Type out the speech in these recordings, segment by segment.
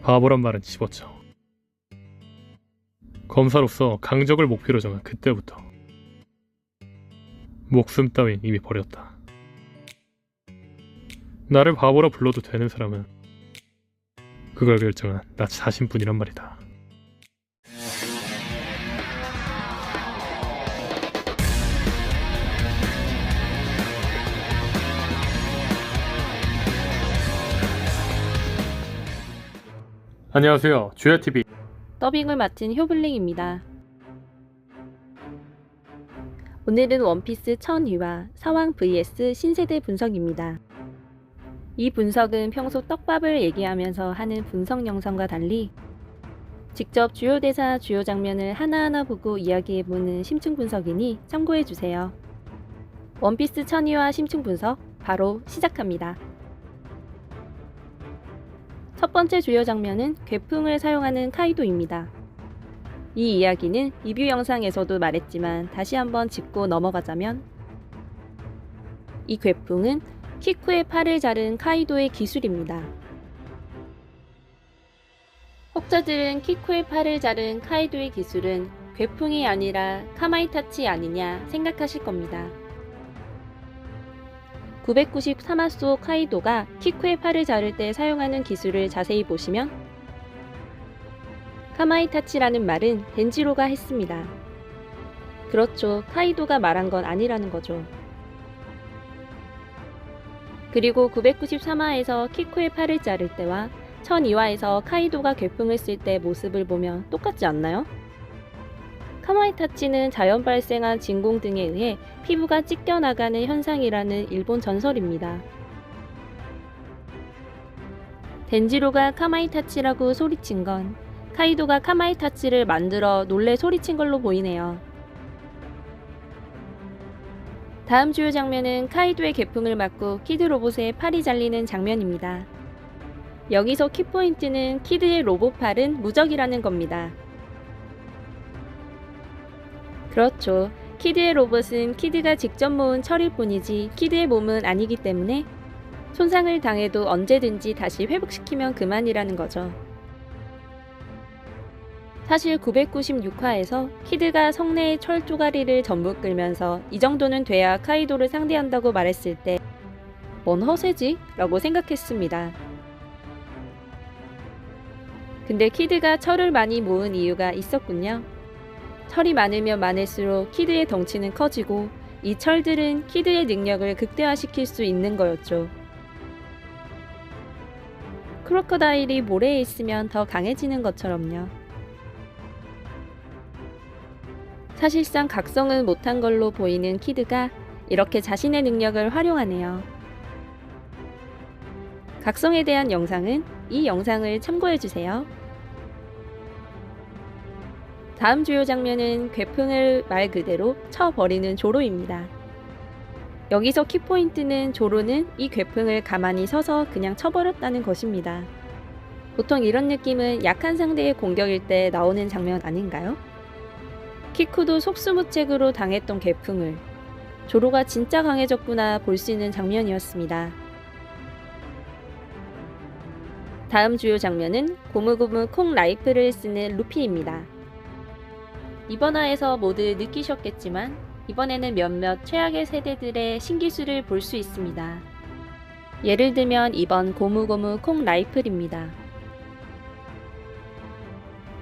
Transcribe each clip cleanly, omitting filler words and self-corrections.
바보란 말은 집어쳐. 검사로서 강적을 목표로 정한 그때부터 목숨 따윈 이미 버렸다. 나를 바보라 불러도 되는 사람은 그걸 결정한 나 자신뿐이란 말이다. 안녕하세요, 주야TV 더빙을 맡은 효블링입니다. 오늘은 원피스 천위와 사왕 vs 신세대 분석입니다. 이 분석은 평소 떡밥을 얘기하면서 하는 분석 영상과 달리 직접 주요 대사, 주요 장면을 하나하나 보고 이야기해보는 심층 분석이니 참고해주세요. 원피스 천위와 심층 분석 바로 시작합니다. 첫 번째 주요 장면은 괴풍을 사용하는 카이도입니다. 이 이야기는 리뷰 영상에서도 말했지만 다시 한번 짚고 넘어가자면 이 괴풍은 키쿠의 팔을 자른 카이도의 기술입니다. 혹자들은 키쿠의 팔을 자른 카이도의 기술은 괴풍이 아니라 카마이타치 아니냐 생각하실 겁니다. 993화 카이도가 키쿠의 팔을 자를 때 사용하는 기술을 자세히 보시면 카마이타치라는 말은 덴지로가 했습니다. 그렇죠. 카이도가 말한 건 아니라는 거죠. 그리고 993화에서 키쿠의 팔을 자를 때와 1002화에서 카이도가 괴풍을 쓸 때 모습을 보면 똑같지 않나요? 카마이타치는 자연 발생한 진공 등에 의해 피부가 찢겨나가는 현상이라는 일본 전설입니다. 덴지로가 카마이타치라고 소리친 건 카이도가 카마이타치를 만들어 놀래 소리친 걸로 보이네요. 다음 주요 장면은 카이도의 괴풍을 맞고 키드 로봇의 팔이 잘리는 장면입니다. 여기서 키포인트는 키드의 로봇 팔은 무적이라는 겁니다. 그렇죠. 키드의 로봇은 키드가 직접 모은 철일 뿐이지 키드의 몸은 아니기 때문에 손상을 당해도 언제든지 다시 회복시키면 그만이라는 거죠. 사실 996화에서 키드가 성내의 철 쪼가리를 전부 끌면서 이 정도는 돼야 카이도를 상대한다고 말했을 때 뭔 허세지? 라고 생각했습니다. 근데 키드가 철을 많이 모은 이유가 있었군요. 철이 많으면 많을수록 키드의 덩치는 커지고 이 철들은 키드의 능력을 극대화시킬 수 있는 거였죠. 크로커다일이 모래에 있으면 더 강해지는 것처럼요. 사실상 각성은 못한 걸로 보이는 키드가 이렇게 자신의 능력을 활용하네요. 각성에 대한 영상은 이 영상을 참고해주세요. 다음 주요 장면은 괴풍을 말 그대로 쳐버리는 조로입니다. 여기서 키포인트는 조로는 이 괴풍을 가만히 서서 그냥 쳐버렸다는 것입니다. 보통 이런 느낌은 약한 상대의 공격일 때 나오는 장면 아닌가요? 키쿠도 속수무책으로 당했던 괴풍을 조로가 진짜 강해졌구나 볼 수 있는 장면이었습니다. 다음 주요 장면은 고무고무 콩 라이플을 쓰는 루피입니다. 이번 화에서 모두 느끼셨겠지만 이번에는 몇몇 최악의 세대들의 신기술을 볼 수 있습니다. 예를 들면 이번 고무고무 콩 라이플입니다.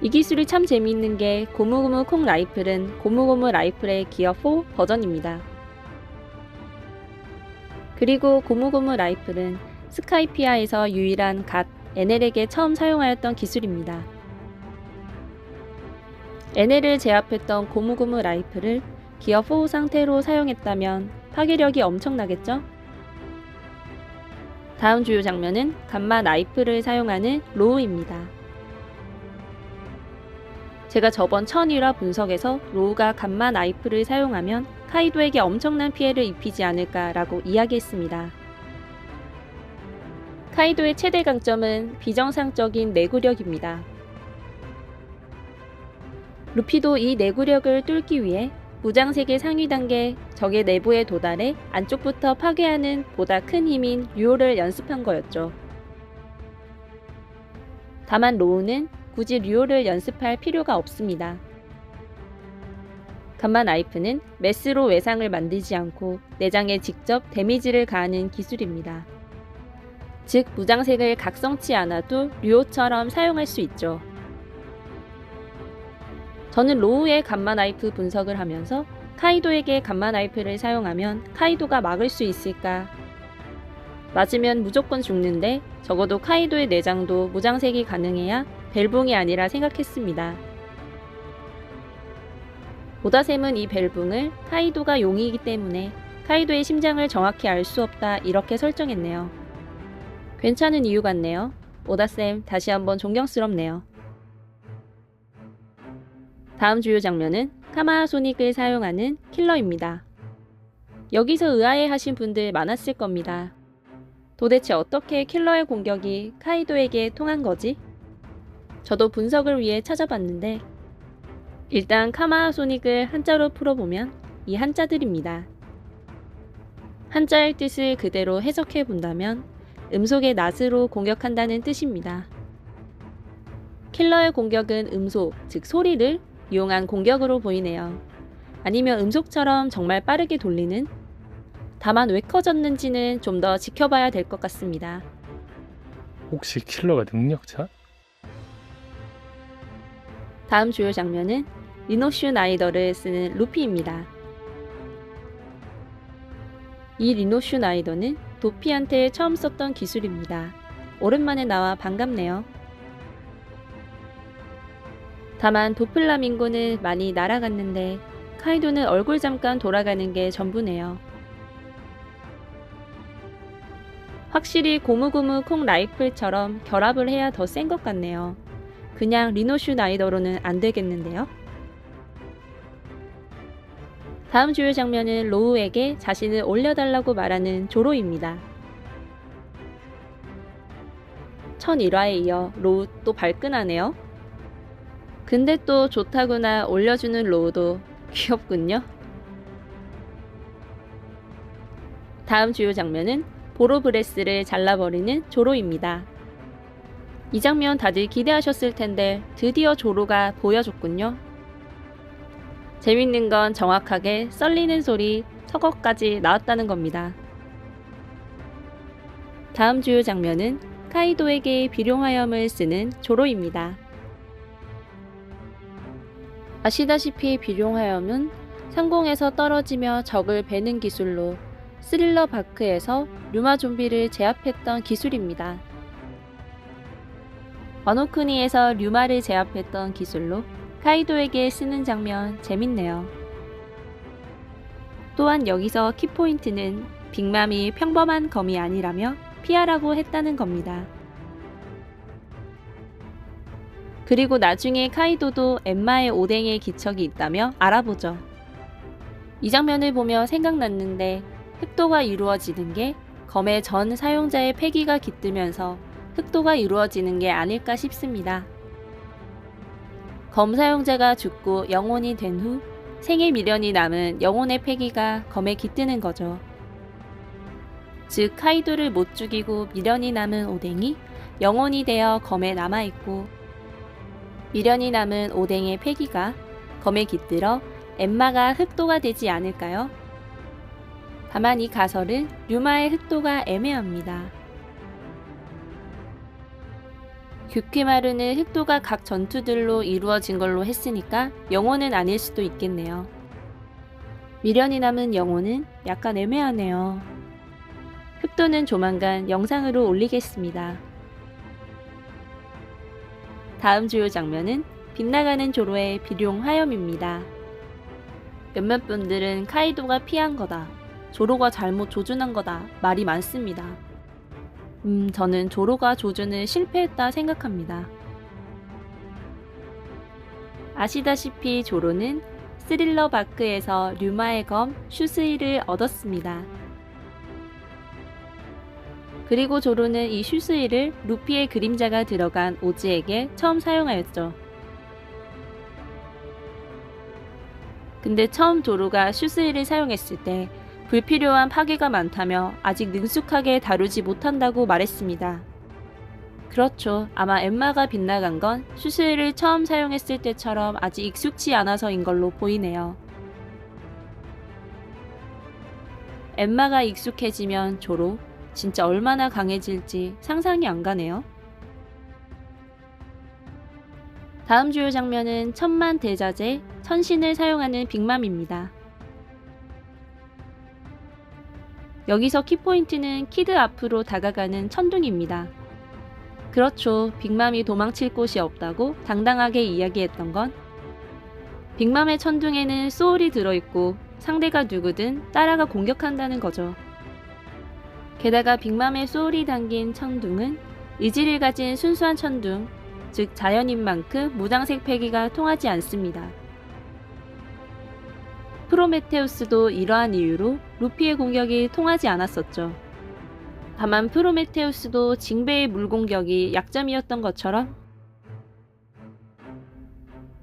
이 기술이 참 재미있는 게 고무고무 콩 라이플은 고무고무 라이플의 기어 4 버전입니다. 그리고 고무고무 라이플은 스카이피아에서 유일한 갓 에넬에게 처음 사용하였던 기술입니다. 에넬을 제압했던 고무고무 라이플을 기어 4 상태로 사용했다면 파괴력이 엄청나겠죠? 다음 주요 장면은 감마 라이플을 사용하는 로우입니다. 제가 저번 1001화 분석에서 로우가 감마 라이플을 사용하면 카이도에게 엄청난 피해를 입히지 않을까 라고 이야기했습니다. 카이도의 최대 강점은 비정상적인 내구력입니다. 루피도 이 내구력을 뚫기 위해 무장세계 상위 단계 적의 내부에 도달해 안쪽부터 파괴하는 보다 큰 힘인 유호를 연습한 거였죠. 다만 로우는 굳이 류오를 연습할 필요가 없습니다. 간마 나이프는 메스로 외상을 만들지 않고 내장에 직접 데미지를 가하는 기술입니다. 즉 무장색을 각성치 않아도 류오처럼 사용할 수 있죠. 저는 로우의 간마 나이프 분석을 하면서 카이도에게 간마 나이프를 사용하면 카이도가 막을 수 있을까? 맞으면 무조건 죽는데 적어도 카이도의 내장도 무장색이 가능해야 벨붕이 아니라 생각했습니다. 오다셈은 이 벨붕을 카이도가 용이기 때문에 카이도의 심장을 정확히 알 수 없다 이렇게 설정했네요. 괜찮은 이유 같네요. 오다셈 다시 한번 존경스럽네요. 다음 주요 장면은 카마하 소닉을 사용하는 킬러입니다. 여기서 의아해 하신 분들 많았을 겁니다. 도대체 어떻게 킬러의 공격이 카이도에게 통한 거지? 저도 분석을 위해 찾아봤는데 일단 카마하 소닉을 한자로 풀어보면 이 한자들입니다. 한자의 뜻을 그대로 해석해 본다면 음속의 낫으로 공격한다는 뜻입니다. 킬러의 공격은 음속, 즉 소리를 이용한 공격으로 보이네요. 아니면 음속처럼 정말 빠르게 돌리는? 다만 왜 커졌는지는 좀 더 지켜봐야 될 것 같습니다. 혹시 킬러가 능력자? 다음 주요 장면은 리노슈 나이더를 쓰는 루피입니다. 이 리노슈 나이더는 도피한테 처음 썼던 기술입니다. 오랜만에 나와 반갑네요. 다만 도플라밍고는 많이 날아갔는데 카이도는 얼굴 잠깐 돌아가는 게 전부네요. 확실히 고무고무 콩 라이플처럼 결합을 해야 더 센 것 같네요. 그냥 리노슈 나이더로는 안 되겠는데요. 다음 주요 장면은 로우에게 자신을 올려달라고 말하는 조로입니다. 1001화에 이어 로우 또 발끈하네요. 근데 또 좋다구나 올려주는 로우도 귀엽군요. 다음 주요 장면은 보로브레스를 잘라버리는 조로입니다. 이 장면 다들 기대하셨을 텐데 드디어 조로가 보여줬군요. 재밌는 건 정확하게 썰리는 소리 서거까지 나왔다는 겁니다. 다음 주요 장면은 카이도에게 비룡화염을 쓰는 조로입니다. 아시다시피 비룡화염은 상공에서 떨어지며 적을 베는 기술로 스릴러 바크에서 류마 좀비를 제압했던 기술입니다. 와노쿠니에서 류마를 제압했던 기술로 카이도에게 쓰는 장면 재밌네요. 또한 여기서 키포인트는 빅맘이 평범한 검이 아니라며 피하라고 했다는 겁니다. 그리고 나중에 카이도도 엠마의 오뎅에 기척이 있다며 알아보죠. 이 장면을 보며 생각났는데 흑도가 이루어지는 게 검의 전 사용자의 폐기가 깃들면서 흑도가 이루어지는 게 아닐까 싶습니다. 검 사용자가 죽고 영혼이 된 후 생의 미련이 남은 영혼의 폐기가 검에 깃드는 거죠. 즉 카이도를 못 죽이고 미련이 남은 오뎅이 영혼이 되어 검에 남아있고 미련이 남은 오뎅의 폐기가 검에 깃들어 엠마가 흑도가 되지 않을까요? 다만 이 가설은 류마의 흑도가 애매합니다. 규키마루는 흑도가 각 전투들로 이루어진 걸로 했으니까 영혼은 아닐 수도 있겠네요. 미련이 남은 영혼은 약간 애매하네요. 흑도는 조만간 영상으로 올리겠습니다. 다음 주요 장면은 빗나가는 조로의 비룡 화염입니다. 몇몇 분들은 카이도가 피한 거다, 조로가 잘못 조준한 거다 말이 많습니다. 저는 조로가 조준을 실패했다 생각합니다. 아시다시피 조로는 스릴러 바크에서 류마의 검 슈스이를 얻었습니다. 그리고 조로는 이 슈스이를 루피의 그림자가 들어간 오즈에게 처음 사용하였죠. 근데 처음 조로가 슈스이를 사용했을 때 불필요한 파괴가 많다며 아직 능숙하게 다루지 못한다고 말했습니다. 그렇죠. 아마 엠마가 빗나간 건 수술을 처음 사용했을 때처럼 아직 익숙치 않아서인 걸로 보이네요. 엠마가 익숙해지면 조로 진짜 얼마나 강해질지 상상이 안 가네요. 다음 주요 장면은 천만 대자재, 천신을 사용하는 빅맘입니다. 여기서 키포인트는 키드 앞으로 다가가는 천둥입니다. 그렇죠. 빅맘이 도망칠 곳이 없다고 당당하게 이야기했던 건 빅맘의 천둥에는 소울이 들어있고 상대가 누구든 따라가 공격한다는 거죠. 게다가 빅맘의 소울이 담긴 천둥은 의지를 가진 순수한 천둥, 즉 자연인 만큼 무장색 패기가 통하지 않습니다. 프로메테우스도 이러한 이유로 루피의 공격이 통하지 않았었죠. 다만 프로메테우스도 징배의 물공격이 약점이었던 것처럼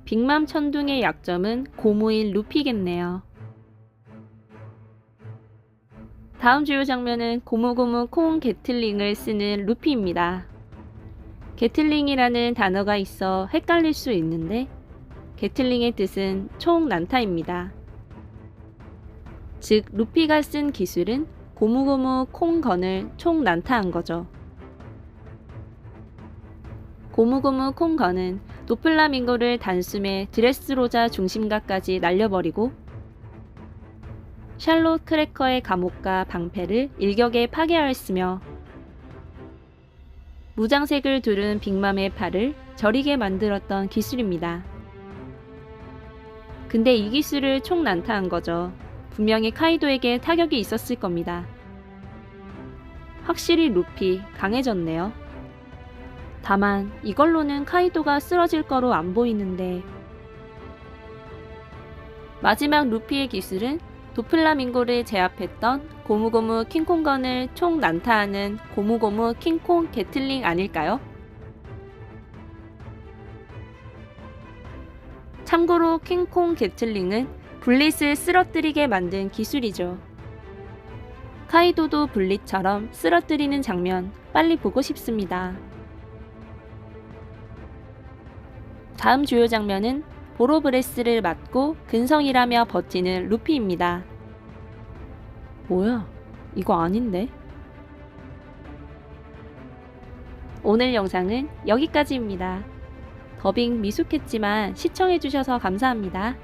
빅맘 천둥의 약점은 고무인 루피겠네요. 다음 주요 장면은 고무고무 콩 게틀링을 쓰는 루피입니다. 게틀링이라는 단어가 있어 헷갈릴 수 있는데 게틀링의 뜻은 총 난타입니다. 즉 루피가 쓴 기술은 고무고무 콩건을 총 난타한 거죠. 고무고무 콩건은 도플라밍고를 단숨에 드레스로자 중심가까지 날려버리고 샬롯 크래커의 감옥과 방패를 일격에 파괴하였으며 무장색을 두른 빅맘의 팔을 저리게 만들었던 기술입니다. 근데 이 기술을 총 난타한 거죠. 분명히 카이도에게 타격이 있었을 겁니다. 확실히 루피 강해졌네요. 다만 이걸로는 카이도가 쓰러질 거로 안 보이는데 마지막 루피의 기술은 도플라밍고를 제압했던 고무고무 킹콩건을 총 난타하는 고무고무 킹콩 게틀링 아닐까요? 참고로 킹콩 게틀링은 블릿을 쓰러뜨리게 만든 기술이죠. 카이도도 블릿처럼 쓰러뜨리는 장면 빨리 보고 싶습니다. 다음 주요 장면은 보로브레스를 맞고 근성이라며 버티는 루피입니다. 뭐야? 이거 아닌데? 오늘 영상은 여기까지입니다. 더빙 미숙했지만 시청해주셔서 감사합니다.